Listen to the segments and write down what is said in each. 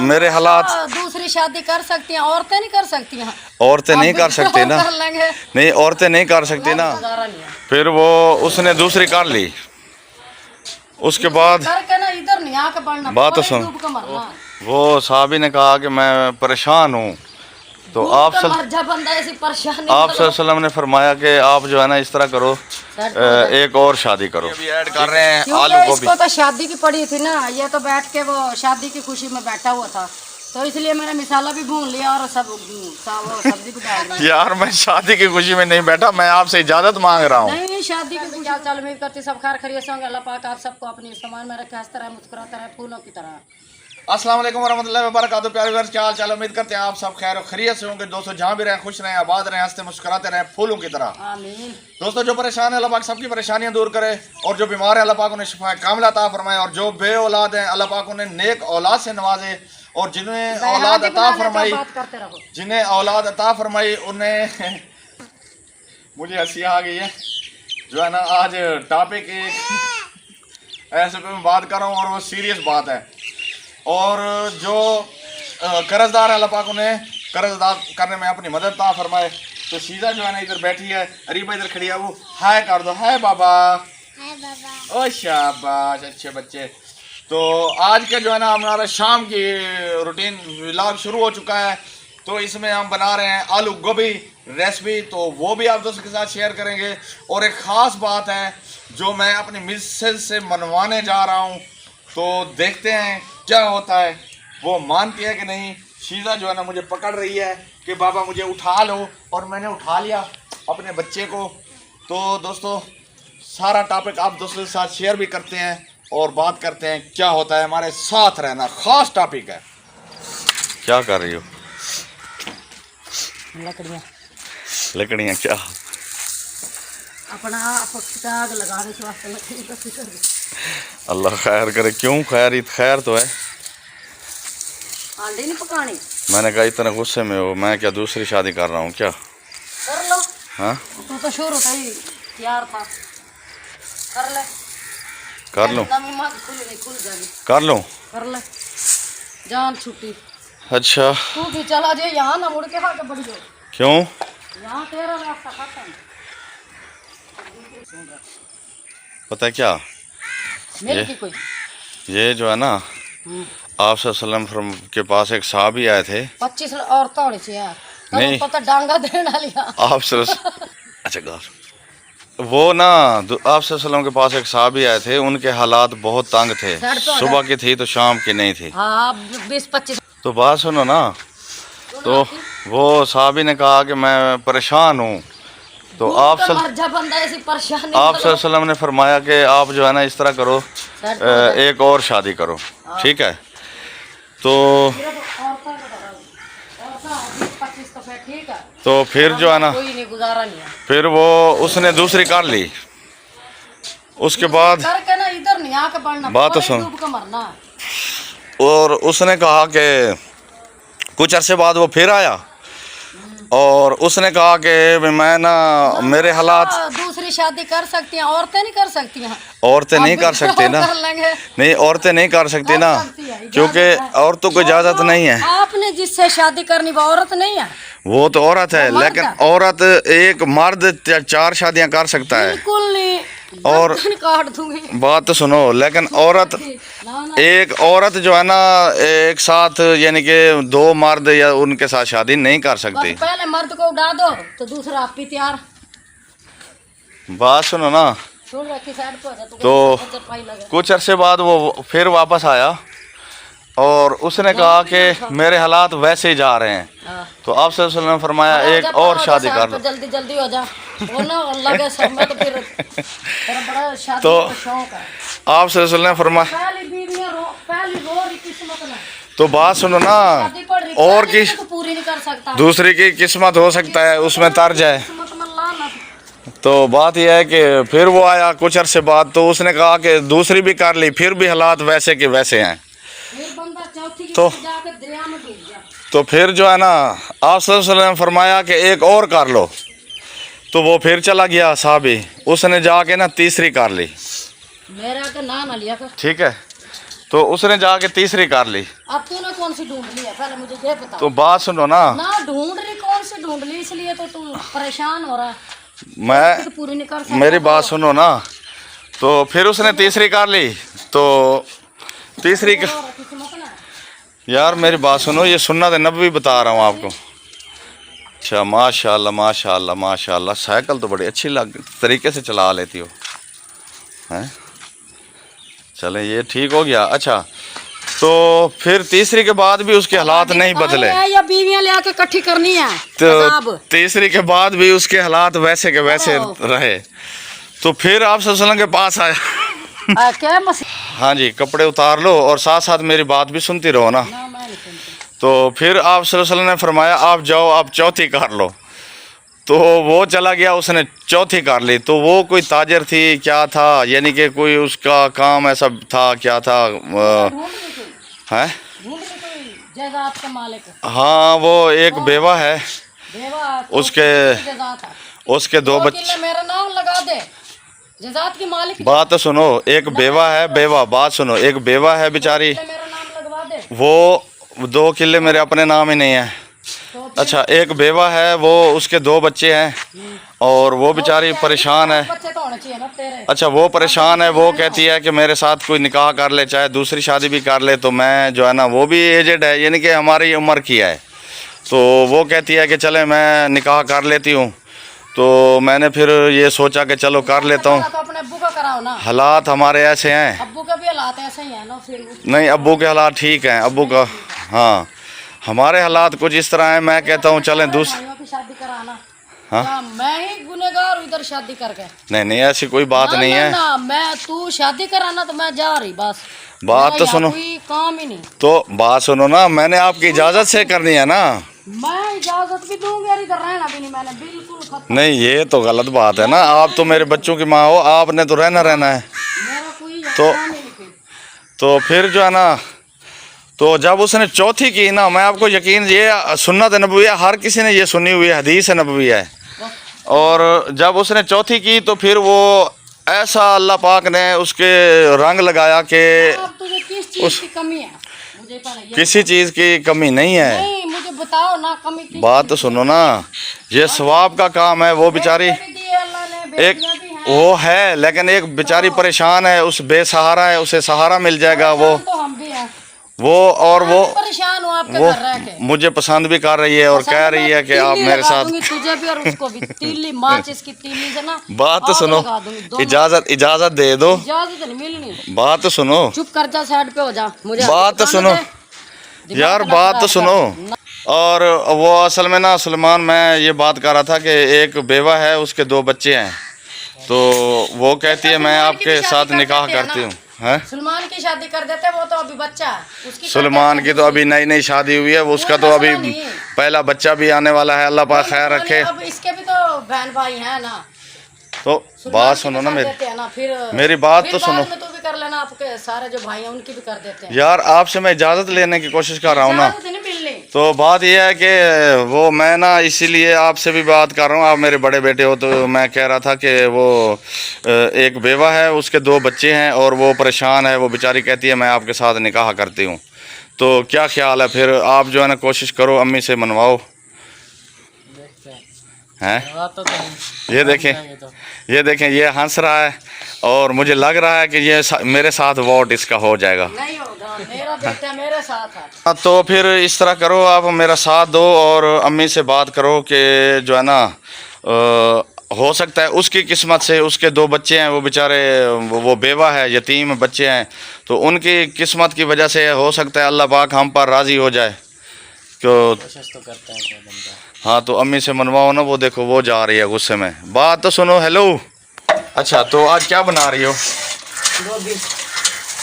मेरे हालात। दूसरी शादी कर सकती हैं, औरतें नहीं कर सकती हैं। औरतें नहीं कर सकती ना, नहीं औरतें नहीं कर सकती ना। फिर वो उसने दूसरी कर ली, उसके बाद करके ना इधर नहीं आके पढ़ना, बात तो सुन। वो साहबी ने कहा कि मैं परेशान हूँ, तो आप सल्लल्लाहु ने फरमाया कि आप जो है ना इस तरह करो, एक और शादी करो। अभी ऐड कर रहे हैं आलू गोभी। इसको तो शादी की पड़ी थी ना, ये तो बैठ के वो शादी की खुशी में बैठा हुआ था, तो इसलिए मैंने मसाला भी भून लिया और सब सब्जी भी डाल दी। यार मैं शादी की खुशी में नहीं बैठा, मैं आपसे इजाजत मांग रहा हूँ। नहीं शादी की खुशी चाल उम्मीद करती सब खैर खैरियत से होंगे। अल्लाह पाक आप सबको अपनी सामान में रखे, हंसता रहे, मुस्कुराता रहे, फूलों की तरह। अस्सलाम वालेकुम वरहमतुल्लाहि वबरकातुहू। प्यारे व्यूअर्स, क्या हाल चाल, उम्मीद करते हैं आप सब खैर और खैरियत से होंगे। दोस्तों जहाँ भी रहें खुश रहें, आबाद रहें, हंसते मुस्कुराते रहें, फूलों की तरह। आमीन। दोस्तों जो परेशान है अल्लाह पाक सबकी परेशानियां दूर करे, और जो बीमार है अल्लाह पाक उन्हें शिफा कामिला अता फरमाए, और जो बे औलाद हैं अल्लाह पाक उन्हें नेक औलाद से नवाजे, और जिन्हें औलाद अता फरमाई, जिन्हें औलाद अता फरमाई उन्हें मुझे हंसी आ गई है जो है ना। आज टॉपिक एक ऐसे पे मैं बात कर रहा हूँ और वो सीरियस बात है, और जो कर्जदार है अल्लाह पाक उन्हें कर्ज अदा करने में अपनी मदद ता फरमाए। तो शीजा जो है ना इधर बैठी है, अरीबा इधर खड़ी है, वो हाय कर दो, हाय बाबा, हाय बाबा, ओ शाबाश अच्छे बच्चे। तो आज के जो है ना हमारा शाम की रूटीन व्लॉग शुरू हो चुका है, तो इसमें हम बना रहे हैं आलू गोभी रेसिपी, तो वो भी आप दोस्तों के साथ शेयर करेंगे। और एक ख़ास बात है जो मैं अपनी मिसेज से मनवाने जा रहा हूँ, तो देखते हैं क्या होता है, वो मानती है कि नहीं। शीजा जो है ना मुझे पकड़ रही है कि बाबा मुझे उठा लो, और मैंने उठा लिया अपने बच्चे को। तो दोस्तों सारा टॉपिक आप दोस्तों के साथ शेयर भी करते हैं और बात करते हैं क्या होता है। हमारे साथ रहना, ख़ास टॉपिक है। क्या कर रही हो? लकड़ियाँ क्या? अपना आग लगाने के वास्ते। अल्लाह खैर करे। क्यों खैर? खैर तो है। अंडे नहीं पकाने। मैंने कहा इतना गुस्से में हो, मैं क्या दूसरी शादी कर रहा हूँ क्या? कर लो। हाँ तू तो शुरू से ही तैयार था, कर ले। कर लूँ? खुल जाएगी। कर लूँ? कर ले, जान छुट्टी। अच्छा तू भी चला जाए, यहाँ ना मुड़ के आगे बढ़ जाओ। क्यों? यहाँ तेरा रास्ता खत्म। पता है क्या, ये जो है ना आप सल्लल्लाहु के पास एक साहबी आए थे। 25 औरतें होनी चाहिए। नहीं पता डांगा देना लिया आप अच्छा गार वो ना आप सल्लल्लाहु के पास एक साहबी आए थे, उनके हालात बहुत तंग थे, सुबह की थी तो शाम की नहीं थी। हाँ 20-25। तो बात सुनो ना, तो वो साहबी ने कहा कि मैं परेशान हूँ, तो आप सल्लल्लाहु ने फरमाया कि आप जो है ना इस तरह करो, एक और शादी करो, ठीक है। तो फिर जो है ना, फिर वो उसने दूसरी कर ली, उसके बाद करके ना इधर नहीं आके पढ़ना, बात तो सुन। और उसने कहा कि कुछ अरसे बाद वो फिर आया और उसने कहा कि मैं ना मेरे हालात। दूसरी शादी कर सकती हैं, औरतें नहीं कर सकती हैं। औरतें नहीं कर सकती ना, नहीं औरतें नहीं कर सकती ना, क्योंकि औरतों को इजाजत नहीं है। आपने जिससे शादी करनी वो औरत नहीं है। वो तो औरत है, लेकिन औरत एक मर्द 4 शादियां कर सकता है। बिल्कुल नहीं, और काट दूंगी। बात तो सुनो, लेकिन औरत एक औरत जो है ना एक साथ यानी कि 2 मर्द या उनके साथ शादी नहीं कर सकती। पहले मर्द को उड़ा दो तो दूसरा आप ही तैयार। बात सुनो ना, तो कुछ अरसे बाद वो फिर वापस आया और उसने कहा कि मेरे हालात वैसे ही जा रहे हैं, तो आप सल्लल्लाहु अलैहि वसल्लम ने फरमाया एक और शादी कर लो। जल्दी जल्दी हो जा, वो ना लगे समय तो फिर बड़ा शादी तो का शौक है। आप सल्लल्लाहु अलैहि वसल्लम ने फरमाया, तो बात सुनो ना, और की पूरी नहीं कर सकता, दूसरी की किस्मत हो सकता है उसमें तर्ज है। तो बात यह है कि फिर वो आया कुछ अरसे बाद, तो उसने कहा कि दूसरी भी कर ली, फिर भी हालात वैसे के वैसे हैं। तो फिर जो है ना आप सल्लल्लाहु अलैहि वसल्लम ने फरमाया कि एक और कर लो, तो वो फिर चला गया साहबी, उसने जाके ना तीसरी कर ली। मेरा का ना लिया कर। ठीक है, तो उसने जाके तीसरी कर ली। अब तूने कौन सी ढूंढ ली है पहले मुझे ये बता। तो बात सुनो ना ढूंढ रही कौन सी ढूंढ ली, इसलिए तो तू परेशान हो रहा है। मैं तो पूरी नहीं कर सकता। मेरी बात सुनो ना, तो फिर उसने तीसरी कर ली। तो तीसरी यार मेरी बात सुनो, ये सुन्नत नबवी बता रहा हूँ आपको। अच्छा माशाल्लाह माशाल्लाह माशाल्लाह, साइकिल तो बड़ी अच्छी तरीके से चला लेती हो हैं। चले ये ठीक हो गया। अच्छा तो फिर तीसरी के बाद भी उसके हालात नहीं बदले या बीवियां लेके इकट्ठी करनी है तो तीसरी के बाद भी उसके हालात वैसे के वैसे रहे। तो फिर आप सल्लल्लाहु अलैहि वसल्लम के पास आया क्या हाँ जी, कपड़े उतार लो और साथ साथ मेरी बात भी सुनती रहो ना। तो फिर आप सल्लल्लाहु अलैहि वसल्लम ने फरमाया आप जाओ आप चौथी कर लो। तो वो चला गया, उसने चौथी कर ली। तो वो कोई ताजर थी क्या था, यानी कि कोई उसका काम ऐसा था क्या था है? जायदाद का मालिक। हाँ वो एक बेवा है, उसके दो बच्चे। मेरा नाम लगा दे, जायदाद की मालिक। बात तो सुनो, एक बेवा है, बेवा बात सुनो, एक बेवा है बेचारी, मेरा नाम लगवा दे। वो 2 किले मेरे अपने नाम ही नहीं है। अच्छा एक बेवा है, वो उसके 2 बच्चे हैं और वो बेचारी परेशान है। अच्छा वो परेशान है, वो कहती है कि मेरे साथ कोई निकाह कर ले, चाहे दूसरी शादी भी कर ले। तो मैं जो है ना, वो भी एजेड है, यानी कि हमारी उम्र की है। तो वो कहती है कि चले मैं निकाह कर लेती हूँ। तो मैंने फिर ये सोचा कि चलो कर लेता हूँ। तो अपने अब्बू का कराओ ना। हालात हमारे ऐसे हैं, अब्बू का भी हालात ऐसे ही है ना। फिर नहीं अब्बू के हालात ठीक हैं, अब्बू का हाँ, हमारे हालात कुछ इस तरह हैं। मैं कहता हूँ चलें दूसरी शादी कराना। हाँ मैं ही गुनहगार हूँ इधर शादी करके। नहीं ऐसी कोई बात नहीं है ना, मैं तू शादी कराना तो मैं जा रही बस। बात तो सुनो, कोई काम ही नहीं। तो बात सुनो ना, मैंने आपकी इजाज़त से करनी है ना। मैं इजाज़त भी दूंगी, इधर रहना भी नहीं मैंने बिल्कुल खत्म। नहीं ये तो गलत बात है ना, आप तो मेरे बच्चों की माँ हो, आपने तो रहना है। मेरा कोई तो फिर जो है ना, तो जब उसने चौथी की ना, मैं आपको यकीन, ये सुन्नत नबवी है, हर किसी ने ये सुनी हुई है, हदीस नबवी है। और जब उसने चौथी की तो फिर वो ऐसा अल्लाह पाक ने उसके रंग लगाया कि किस चीज़ की कमी है मुझे किसी चीज़ की कमी नहीं है। नहीं, मुझे बताओ ना कमी। बात तो सुनो ना, ये सवाब का काम है। वो बेचारी एक वो है, लेकिन एक बेचारी परेशान है, उस बेसहारा है, उसे सहारा मिल जाएगा। वो और वो परेशान हूँ आपके वो घर रह के। मुझे पसंद भी कर रही है और कह रही है कि आप मेरे साथ। तुझे भी और उसको भी तीली माच इसकी तीली से ना। बात तो सुनो, इजाजत दे दो। इजाजत नहीं मिलनी। बात तो सुनो, चुप कर जा, साइड पे हो जा। मुझे बात तो सुनो यार, बात तो सुनो। और वो असल में ना सलमान, मैं ये बात कर रहा था कि एक बेवा है, उसके 2 बच्चे हैं। तो वो कहती है मैं आपके साथ निकाह करती हूँ। सलमान की शादी कर देते, वो तो अभी बच्चा है। सलमान की तो अभी नई नई शादी हुई है, वो उसका तो अभी पहला बच्चा भी आने वाला है, अल्लाह पाक खैर रखे। अब इसके भी तो बहन भाई हैं ना। तो बात सुनो ना मेरी बात तो सुनो। तो भी कर लेना, आपके सारे जो भाई हैं उनकी भी कर देते हैं। यार आपसे मैं इजाज़त लेने की कोशिश कर रहा हूँ ना। तो बात यह है कि वो मैं ना इसीलिए आपसे भी बात कर रहा हूँ, आप मेरे बड़े बेटे हो। तो मैं कह रहा था कि वो एक बेवा है, उसके 2 बच्चे हैं और वो परेशान है। वो बेचारी कहती है मैं आपके साथ निकाह करती हूँ। तो क्या ख्याल है? फिर आप जो है ना कोशिश करो, अम्मी से मनवाओ हैं। ये देखें ये हंस रहा है और मुझे लग रहा है कि ये मेरे साथ वोट इसका हो जाएगा। नहीं होगा, मेरा बेटा मेरे साथ है। तो फिर इस तरह करो, आप मेरा साथ दो और अम्मी से बात करो कि जो है ना हो सकता है उसकी किस्मत से, उसके 2 बच्चे हैं, वो बेचारे वो बेवा है, यतीम बच्चे हैं, तो उनकी किस्मत की वजह से हो सकता है अल्लाह पाक हम पर राज़ी हो जाए। कोशिश तो करता है बंदा। हाँ तो अम्मी से मनवाओ ना, वो देखो वो जा रही है गुस्से में। बात तो सुनो। हेलो, अच्छा तो आज क्या बना रही हो? गोभी।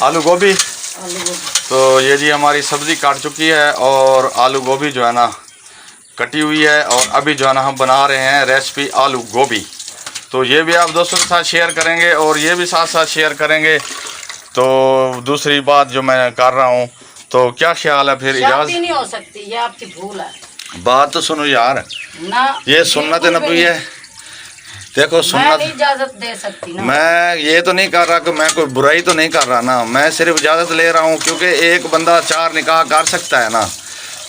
आलू गोभी। तो ये जी हमारी सब्ज़ी काट चुकी है और आलू गोभी जो है ना कटी हुई है, और अभी जो है ना हम बना रहे हैं रेसिपी आलू गोभी। तो ये भी आप दोस्तों के साथ शेयर करेंगे और ये भी साथ साथ शेयर करेंगे। तो दूसरी बात जो मैं कर रहा हूँ, तो क्या ख्याल है फिर? इजाज़त नहीं हो सकती, ये आपकी भूल है। बात तो सुनो यार ना, ये सुन्नत नबवी है। देखो मैं सुन्नत, नहीं इजाजत दे सकती ना। मैं ये तो नहीं कर रहा कि मैं कोई बुराई तो नहीं कर रहा ना, मैं सिर्फ इजाज़त ले रहा हूँ, क्योंकि एक बंदा 4 निकाह कर सकता है ना,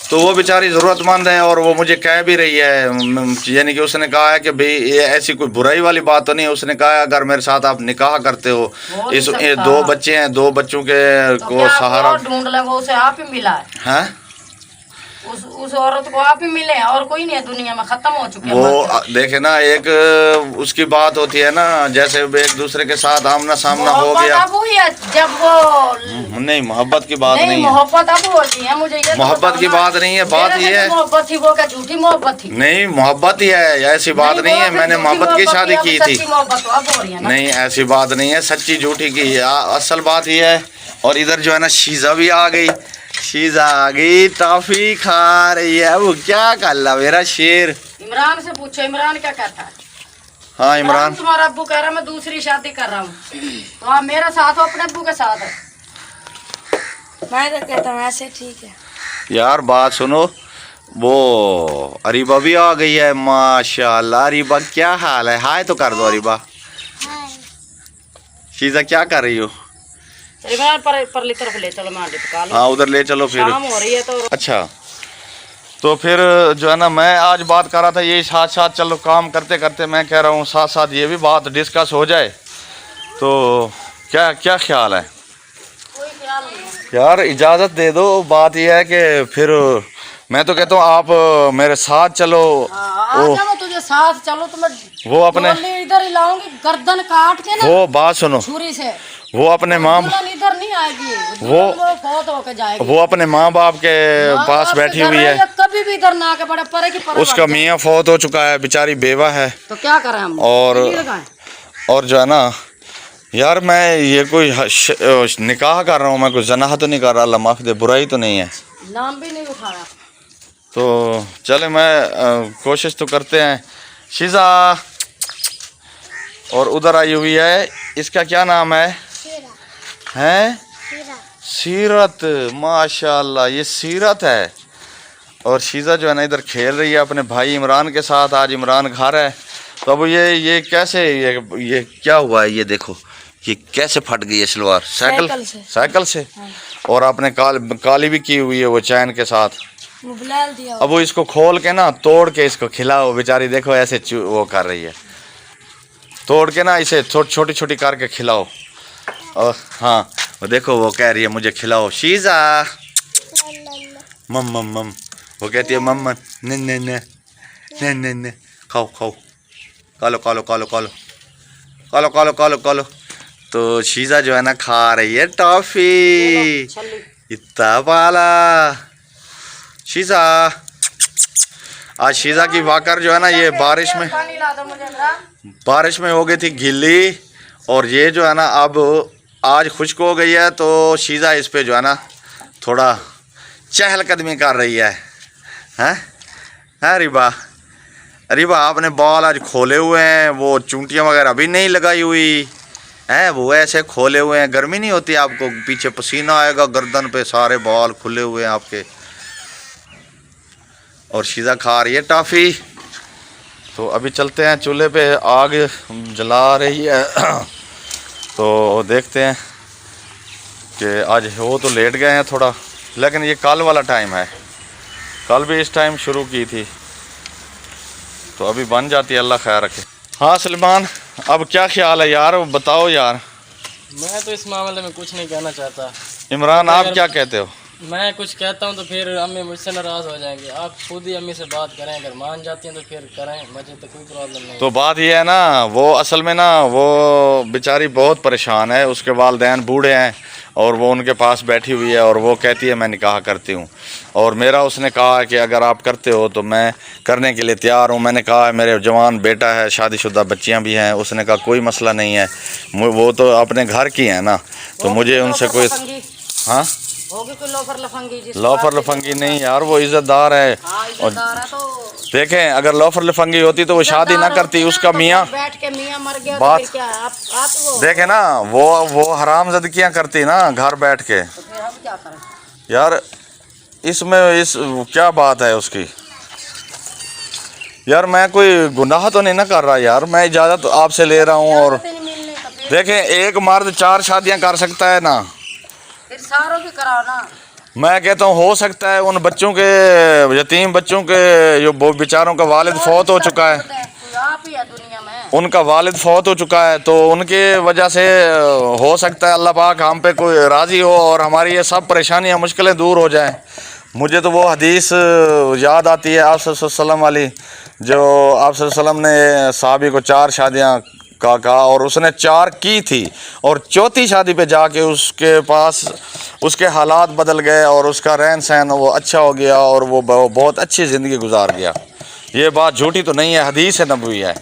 तो वो बेचारी ज़रूरतमंद है और वो मुझे कह भी रही है, यानी कि उसने कहा है कि भाई ये ऐसी कोई बुराई वाली बात तो नहीं है। उसने कहा अगर मेरे साथ आप निकाह करते हो, हो इस नहीं ये सकता। 2 बच्चे हैं, 2 बच्चों के तो को क्या आपको सहारा और ढूंढ लगा, उसे आप ही मिला है। है। उस औरत को आप ही मिले हैं, और कोई नहीं है दुनिया में, खत्म हो चुके हैं वो मर्द। देखे ना, एक उसकी बात होती है ना, जैसे एक दूसरे के साथ आमना सामना हो मोहब्बत गया। अब हुई है जब वो नहीं, मोहब्बत की बात नहीं है, मोहब्बत अब होती है। मुझे ये मोहब्बत की बात नहीं है, बात ये है मोहब्बत थी, वो क्या झूठी मोहब्बत थी? नहीं, मोहब्बत ही है, ऐसी बात नहीं है मैंने मोहब्बत की शादी की थी। मोहब्बत अब हो रही है ना। नहीं, ऐसी बात नहीं है, सच्ची झूठी की असल बात ही है। और इधर जो है ना शीजा भी आ गई, शीजा आ गई, टॉफी खा रही है। वो क्या कर ला मेरा शेर। इमरान से पूछो, इमरान क्या कहता है? हाँ इमरान, तुम्हारा अब्बू कह रहा है मैं दूसरी शादी कर रहा हूँ, तो आप मेरे साथ हो, अपने अब्बू के साथ हो। मैं तो कहता हूँ ऐसे ठीक है। यार बात सुनो, वो अरीबा भी आ गई है, माशाल्लाह। अरीबा क्या हाल है? हाय तो कर दो अरीबा। शीजा क्या कर रही हो? इमरान परली तरफ ले चलो, मैं आंटी पका लूं। हाँ उधर ले चलो फिर। शाम हो रही है तो। अच्छा, तो फिर जो है ना, मैं आज बात कर रहा था यही, साथ साथ चलो काम करते करते मैं कह रहा हूँ साथ साथ ये भी बात डिस्कस हो जाए। तो क्या क्या ख्याल है? कोई ख्याल नहीं है। यार इजाज़त दे दो। बात यह है कि फिर मैं तो कहता हूँ आप मेरे साथ चलो। चलो तुझे साथ चलो, तो मैं वो अपने इधर ही लाऊंगी, गर्दन काट के ना। वो बात सुनो, छुरी से। वो अपने माँ, इधर नहीं आएगी, वो फौत होके जाएगी। वो अपने माँ बाप के पास बैठी हुई है। कभी भी इधर ना आके बड़े परे की परे। उसका मियाँ फौत हो चुका है, बेचारी बेवा है। तो क्या करें हम? और जो है ना यार, मैं ये कोई निकाह कर रहा हूँ, मैं कोई ज़नाह तो नहीं कर रहा, अल्लाह माफ़ दे, बुराई तो नहीं है। नाम भी नहीं उठाया। तो चले मैं कोशिश तो करते हैं। शीजा और उधर आई हुई है, इसका क्या नाम है? हैं? सीरत, माशाल्लाह ये सीरत है। और शीजा जो है ना इधर खेल रही है अपने भाई इमरान के साथ। आज इमरान घर है, तो अब ये कैसे ये क्या हुआ है? ये देखो ये कैसे फट गई है सलवार, साइकिल से। हाँ। और आपने काली भी की हुई है वो चैन के साथ। दिया। अब वो इसको खोल के ना तोड़ के इसको खिलाओ, बेचारी देखो ऐसे वो कर रही है, तोड़ के ना इसे छोटी छोटी करके खिलाओ। और हाँ वो देखो वो कह रही है मुझे खिलाओ। शीजा मम मम मम, वो कहती है मम्मा न न न न न न, खाओ खाओ, कालो कालो कालो कालो कालो कालो कालो कालो। तो शीजा जो है ना खा रही है टॉफी। इतना पाला शीजा। आज शीजा की वाकर जो है ना ये बारिश में हो गई थी गीली, और ये जो है ना अब आज खुश्क हो गई है। तो शीजा इस पे जो है ना थोड़ा चहलकदमी कर रही है। हैं अरीबा, अरीबा आपने बाल आज खोले हुए हैं, वो चूंटियाँ वगैरह अभी नहीं लगाई हुई हैं, वो ऐसे खोले हुए हैं। गर्मी नहीं होती आपको? पीछे पसीना आएगा, गर्दन पे सारे बाल खुले हुए हैं आपके। और शीजा खा रही है टॉफ़ी। तो अभी चलते हैं, चूल्हे पे आग जला रही है। तो देखते हैं कि आज वो तो लेट गए हैं थोड़ा, लेकिन ये कल वाला टाइम है, कल भी इस टाइम शुरू की थी, तो अभी बन जाती है, अल्लाह खैर रखे। हाँ सलमान, अब क्या ख्याल है यार, बताओ यार। मैं तो इस मामले में कुछ नहीं कहना चाहता। इमरान आप क्या कहते हो? मैं कुछ कहता हूँ तो फिर अम्मी मुझसे नाराज़ हो जाएंगे। आप खुद ही अम्मी से बात करें, अगर मान जाती हैं तो फिर करें, मुझे तो कोई प्रॉब्लम नहीं। तो बात ये है ना, वो असल में ना वो बेचारी बहुत परेशान है, उसके वालिदैन बूढ़े हैं और वो उनके पास बैठी हुई है, और वो कहती है मैं निकाह करती हूँ। और मेरा उसने कहा है कि अगर आप करते हो तो मैं करने के लिए तैयार हूँ। मैंने कहा है मेरे जवान बेटा है, शादीशुदा बच्चियाँ भी हैं। उसने कहा कोई मसला नहीं है, वो तो अपने घर की हैं ना, तो मुझे उनसे कोई। हाँ लोफर लफंगी नहीं यार, वो इज्जतदार है। और देखें अगर लोफर लफंगी होती तो वो शादी ना करती, उसका मियाँ बैठ के मियाँ मर गया बात तो क्या आप देखे ना, वो हरामजादगियाँ करती ना घर बैठ के। तो फिर हम क्या करें यार इसमें क्या बात है उसकी? यार मैं कोई गुनाह तो नहीं ना कर रहा यार, मैं इजाज़त आपसे ले रहा हूँ। और देखें, एक मर्द 4 शादियाँ कर सकता है ना, फिर सारों की कराओ ना। मैं कहता हूँ हो सकता है उन बच्चों के, यतीम बच्चों के, जो बेचारों का वालिद फौत हो चुका है, आप ही है दुनिया में। उनका वालिद फौत हो चुका है, तो उनके वजह से हो सकता है अल्लाह पाक हम पे कोई राज़ी हो और हमारी ये सब परेशानियाँ मुश्किलें दूर हो जाएं। मुझे तो वो हदीस याद आती है आप सल्लल्लाहु अलैहि वसल्लम वाली, जो आप सल्लल्लाहु अलैहि वसल्लम ने साहबी को 4 शादियाँ का कहा और उसने 4 की थी, और चौथी शादी पे जाके उसके पास उसके हालात बदल गए और उसका रहन सहन वो अच्छा हो गया और वो बहुत अच्छी ज़िंदगी गुजार गया। ये बात झूठी तो नहीं है, हदीस नबवी है।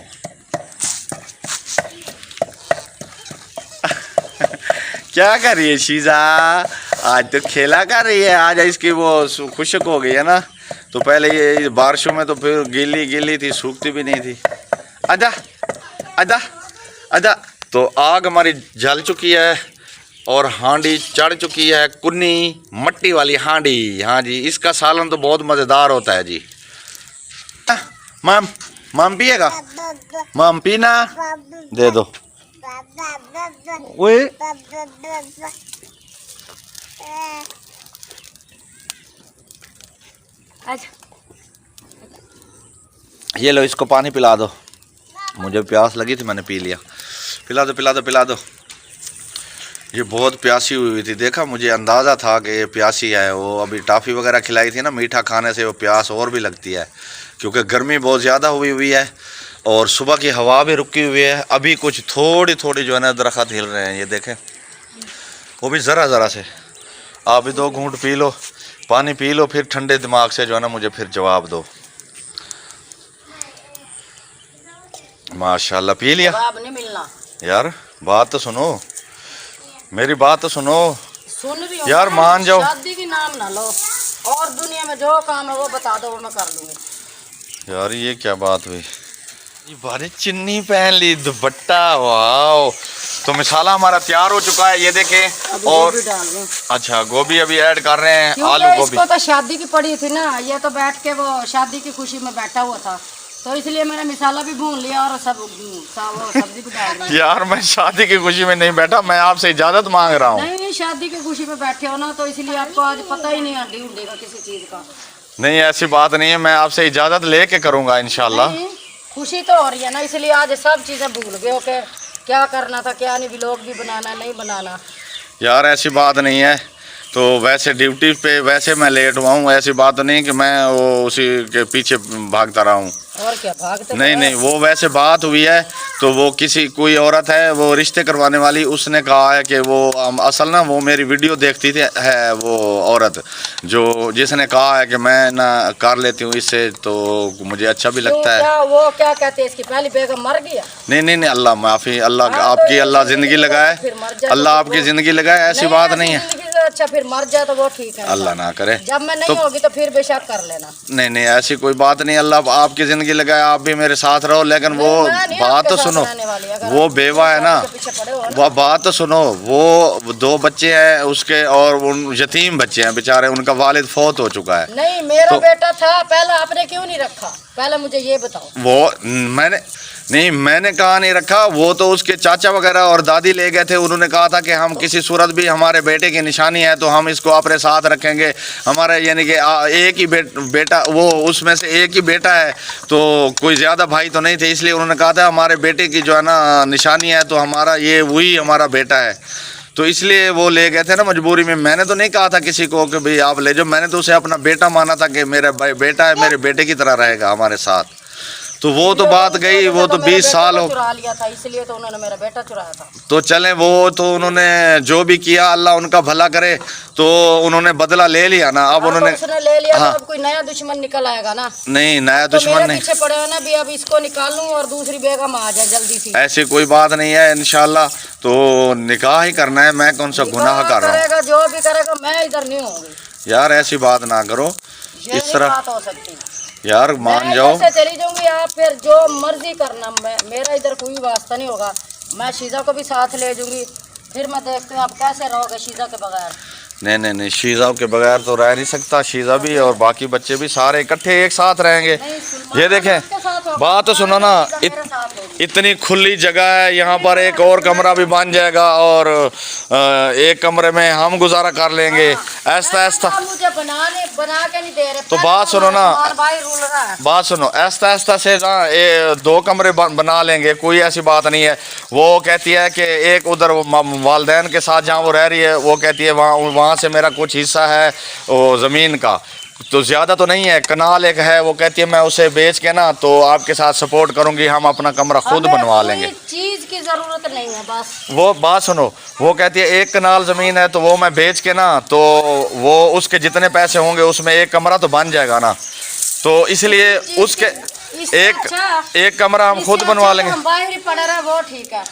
क्या कर रही है शीजा? आज तो खेला कर रही है, आज इसकी वो खुशक हो गई है ना, तो पहले ये बारिशों में तो फिर गीली गीली थी, सूखती भी नहीं थी। आजा आजा आजा। तो आग हमारी जल चुकी है और हांडी चढ़ चुकी है, कुन्नी मट्टी वाली हांडी। हाँ जी, इसका सालन तो बहुत मज़ेदार होता है जी। माम माम पिएगा? माम पीना दे दो। ओए ये लो, इसको पानी पिला दो, मुझे प्यास लगी थी, मैंने पी लिया। पिला दो पिला दो पिला दो। ये बहुत प्यासी हुई थी, देखा, मुझे अंदाज़ा था कि ये प्यासी है। वो अभी टॉफ़ी वगैरह खिलाई थी ना, मीठा खाने से वो प्यास और भी लगती है, क्योंकि गर्मी बहुत ज़्यादा हुई है और सुबह की हवा भी रुकी हुई है। अभी कुछ थोड़ी थोड़ी जो है ना दरख्त हिल रहे हैं, ये देखें, वो भी ज़रा ज़रा से। आप भी 2 घूंट पी लो, पानी पी लो, फिर ठंडे दिमाग से जो है ना मुझे फिर जवाब दो। माशाल्लाह, पी लिया? जवाब नहीं मिलना यार, बात तो सुनो, मेरी बात तो सुनो। सुन रही हूँ यार, मान जाओ। शादी की नाम ना लो और दुनिया में जो काम है वो बता दो, वो मैं कर लूँगी। यार ये क्या बात हुई? ये बारे चिन्नी पहन ली, दुपट्टा, वाओ। तो मिसाला हमारा तैयार हो चुका है, ये देखें। और गोभी डाल दूँ। अच्छा, गोभी अभी ऐड कर रहे हैं, क्योंकि आलू गोभी। इसको तो शादी की पड़ी थी ना, ये तो बैठ के वो शादी की खुशी में बैठा हुआ था, तो इसलिए मैंने मिसाला भी भून लिया और सब वो सब्जी भी डाल दी। यार मैं शादी की खुशी में नहीं बैठा, मैं आपसे इजाज़त मांग रहा हूँ। नहीं, शादी की खुशी में बैठे हो ना, तो इसलिए आपको आज पता ही नहीं हड्डी उड्डी का किसी चीज़ का। नहीं, ऐसी बात नहीं है, मैं आपसे इजाज़त लेके करूँगा इंशाल्लाह। नहीं, खुशी तो हो रही है ना, इसलिए आज सब चीज़ें भूल गए हो कि क्या करना था, क्या नहीं, व्लॉग भी बनाना नहीं बनाना। यार ऐसी बात नहीं है, तो वैसे ड्यूटी पे वैसे मैं लेट हुआ हूँ, ऐसी बात तो नहीं कि मैं वो उसी के पीछे भागता रहा हूँ। और क्या भागते? नहीं नहीं, वो वैसे बात हुई है, तो वो कोई औरत है, वो रिश्ते करवाने वाली, उसने कहा है कि वो असल ना वो मेरी वीडियो देखती थी, है वो औरत जिसने कहा है कि मैं ना कर लेती हूँ इससे, तो मुझे अच्छा भी लगता है। क्या वो क्या कहते हैं, इसकी पहली बेगम मर गया? नहीं नहीं नहीं, अल्लाह माफ़ी, अल्लाह आपकी अल्लाह ज़िंदगी लगाए, अल्लाह आपकी ज़िंदगी लगाए, ऐसी बात नहीं है। अच्छा, फिर मर जाए तो वो ठीक है, अल्लाह ना करे। जब मैं नहीं होगी तो फिर बेशक कर लेना। नहीं नहीं, ऐसी कोई बात नहीं, अल्लाह आपकी ज़िंदगी लगाए, आप भी मेरे साथ रहो। लेकिन वो बात तो सुनो, वो बेवा है ना, वो बात तो सुनो, वो 2 बच्चे हैं उसके और उन यतीम बच्चे हैं बेचारे, उनका वालिद फौत हो चुका है। नहीं, मेरा बेटा था, पहले आपने क्यों नहीं रखा, पहले मुझे ये बताओ। वो मैंने कहा नहीं रखा, वो तो उसके चाचा वगैरह और दादी ले गए थे, उन्होंने कहा था कि हम किसी सूरत भी हमारे बेटे की निशानी है तो हम इसको अपने साथ रखेंगे। हमारा यानी कि एक ही बेटा, वो उसमें से एक ही बेटा है, तो कोई ज़्यादा भाई तो नहीं थे, इसलिए उन्होंने कहा था हमारे बेटे की जो है ना निशानी है, तो हमारा ये वही हमारा बेटा है, तो इसलिए वो ले गए थे ना मजबूरी में। मैंने तो नहीं कहा था किसी को कि भाई आप ले जाओ, मैंने तो उसे अपना बेटा माना था कि मेरा बेटा है, मेरे बेटे की तरह रहेगा हमारे साथ। तो वो तो बात गई, वो तो 20 साल हो चुरा लिया था, इसलिए तो उन्होंने मेरा बेटा चुराया था। तो चले, वो तो उन्होंने जो भी किया अल्लाह उनका भला करे, तो उन्होंने बदला ले लिया ना। अब उन्होंने ले लिया, हाँ। तो अब कोई नया दुश्मन निकल आएगा ना। नहीं, नया दुश्मन नहीं, पीछे पड़े हो ना, भी अब इसको निकाल लूं और दूसरी बेगम आ जाए जल्दी सी। ऐसी कोई बात नहीं है, इंशाल्लाह तो निकाह ही करना है। मैं कौन सा गुनाह कर रहा हूँ? जो भी करेगा, मैं इधर नहीं होंगी। यार ऐसी बात ना करो, इस तरह बात हो सकती यार, मान जाओ। मैं चली जाऊंगी, आप फिर जो मर्जी करना, मेरा इधर कोई वास्ता नहीं होगा। मैं शीजा को भी साथ ले जाऊंगी, फिर मैं देखती हूँ आप कैसे रहोगे शीजा के बगैर। नहीं नहीं नहीं, शीजा के बगैर तो रह नहीं सकता, शीजा भी और बाकी बच्चे भी सारे इकट्ठे एक साथ रहेंगे। ये देखें, साथ होगा, बात तो सुनो ना, मेरे साथ होगी। इतनी खुली जगह है, यहाँ पर एक और कमरा भी बन जाएगा और एक कमरे में हम गुजारा कर लेंगे। ऐसा ऐसा आप मुझे बना के नहीं दे रहे। तो बात सुनो ना, भाई रूल रहा है। बात सुनो, ऐसा ऐसा से ना ये 2 कमरे बना लेंगे, कोई ऐसी बात नहीं है। वो कहती है कि एक उधर वालदैन के साथ जहाँ वो रह रही है, वो कहती है वहाँ से मेरा कुछ हिस्सा है वो ज़मीन का, तो ज़्यादा तो नहीं है, कनाल एक है, वो कहती है मैं उसे बेच के ना तो आपके साथ सपोर्ट करूँगी, हम अपना कमरा खुद बनवा लेंगे। चीज़ की ज़रूरत नहीं है बस। वो बात सुनो, वो कहती है 1 कनाल ज़मीन है तो वो मैं बेच के ना तो वो उसके जितने पैसे होंगे उसमें 1 कमरा तो बन जाएगा ना, तो इसलिए उसके एक कमरा हम खुद बनवा लेंगे। हम बाहर ही पड़ रहे, वो ठीक है।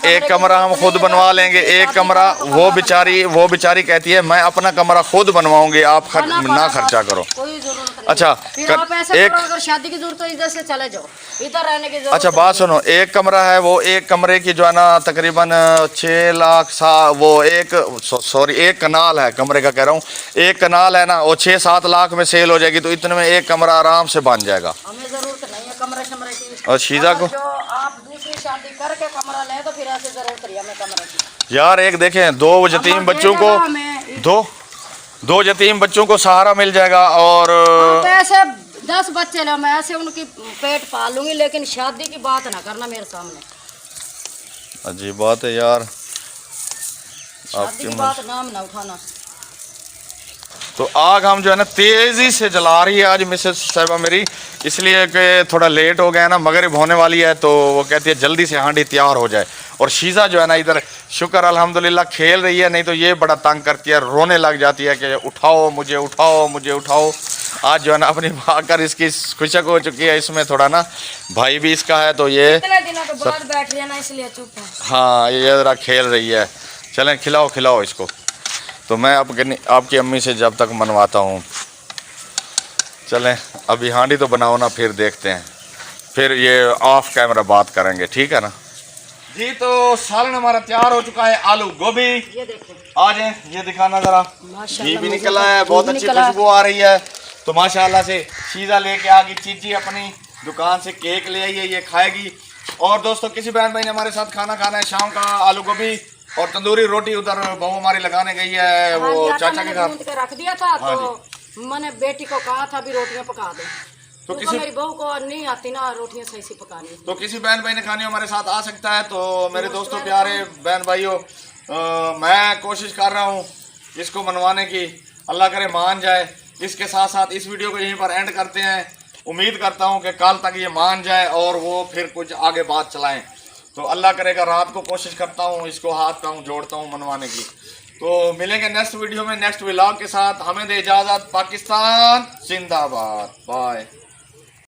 एक कमरा हम खुद बनवा लेंगे, एक कमरा वो बेचारी कहती है मैं अपना कमरा खुद बनवाऊंगी, आप ना खर्चा करो। कोई जरूरत नहीं। अच्छा आप ऐसे करो, अगर शादी की जरूरत हो इधर से चले जाओ, इधर रहने की जरूरत। अच्छा बात सुनो, 1 कमरा है, वो 1 कमरे की जो है ना तकरीबन 6 लाख वो एक कनाल है, कमरे का कह रहा हूँ, 1 कनाल है ना, वो 6-7 लाख में सेल हो जाएगी, तो इतने में 1 कमरा आराम से बन जाएगा। हमें जरूरत नहीं है कमरे शमरे की। और शीजा को जो आप दूसरी शादी करके कमरा ले तो फिर ऐसे जरूरत नहीं हमें कमरे की। यार एक देखें, 2 यतीम बच्चों को दो यतीम बच्चों को सहारा मिल जाएगा। और ऐसे 10 बच्चे लो, मैं ऐसे उनकी पेट पाल लूंगी, लेकिन शादी की बात ना करना मेरे सामने। अजीब बात है यार, शादी की बात नाम ना उठाना। तो आग हम जो है ना तेज़ी से जला रही है आज मिसेस साहिबा मेरी, इसलिए कि थोड़ा लेट हो गया ना, मगरिब होने वाली है, तो वो कहती है जल्दी से हांडी तैयार हो जाए। और शीज़ा जो है ना इधर शुक्र अल्हम्दुलिल्लाह खेल रही है, नहीं तो ये बड़ा तंग करती है, रोने लग जाती है कि उठाओ मुझे, उठाओ मुझे, उठाओ। आज जो है ना अपनी आकर इसकी खुशक हो चुकी है, इसमें थोड़ा ना भाई भी इसका है, तो ये इतने दिनों के बाद बैठ रही है ना, इसलिए चुप है। हाँ ये ज़रा खेल रही है। चलें खिलाओ इसको, तो मैं आपकी अम्मी से जब तक मनवाता हूँ। चलें अभी हांडी तो बनाओ ना, फिर देखते हैं, फिर ये ऑफ कैमरा बात करेंगे, ठीक है ना जी। तो सालन हमारा तैयार हो चुका है, आलू गोभी, ये देखें, आ जाए, ये दिखाना ज़रा, घी भी निकला है, बहुत अच्छी खुशबू आ रही है। तो माशाल्लाह से शीज़ा लेके आ गई चीज़ी अपनी दुकान से, केक ले आई है, ये खाएगी। और दोस्तों किसी बहन भाई ने हमारे साथ खाना खाना है शाम का, आलू गोभी और तंदूरी रोटी उधर बहू हमारी लगाने गई है वो चाचा के घर, रख दिया था। तो मैंने बेटी को कहा था भी रोटियां पका दे, तो मेरी बहू को नहीं आती ना रोटियां सही से पकानी। तो किसी बहन भाई ने खानी हमारे साथ आ सकता है। तो मेरे दोस्तों प्यारे बहन भाइयों, मैं कोशिश कर रहा हूँ इसको मनवाने की, अल्लाह करे मान जाए। इसके साथ साथ इस वीडियो को यहीं पर एंड करते हैं। उम्मीद करता हूँ कि कल तक ये मान जाए और वो फिर कुछ आगे बात चलाएं। तो अल्लाह करेगा, रात को कोशिश करता हूँ इसको हाथ पाँव जोड़ता हूँ मनवाने की। तो मिलेंगे नेक्स्ट वीडियो में नेक्स्ट व्लॉग के साथ। हमें दे इजाज़त। पाकिस्तान जिंदाबाद। बाय।